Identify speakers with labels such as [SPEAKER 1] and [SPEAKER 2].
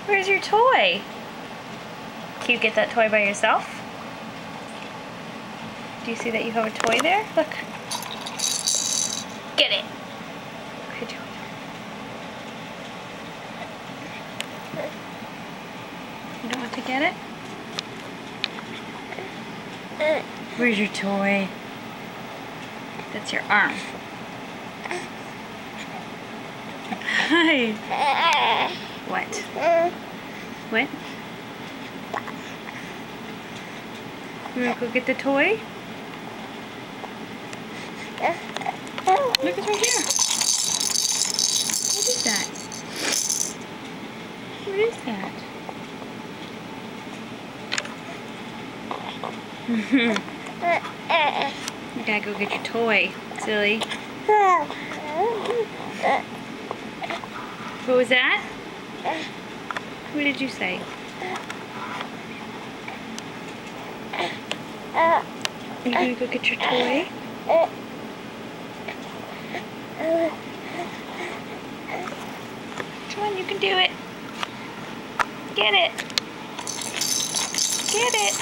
[SPEAKER 1] Where's your toy? Can you get that toy by yourself? Do you see that you have a toy there? Look. Get it. Good job. You don't want to get it? Where's your toy? That's your arm. Hi. What? What? You want to go get the toy? Look, it's right here. What is that? What is that? You gotta go get your toy, silly. What was that? What did you say? You gonna go get your toy? Come on, you can do it. Get it. Get it.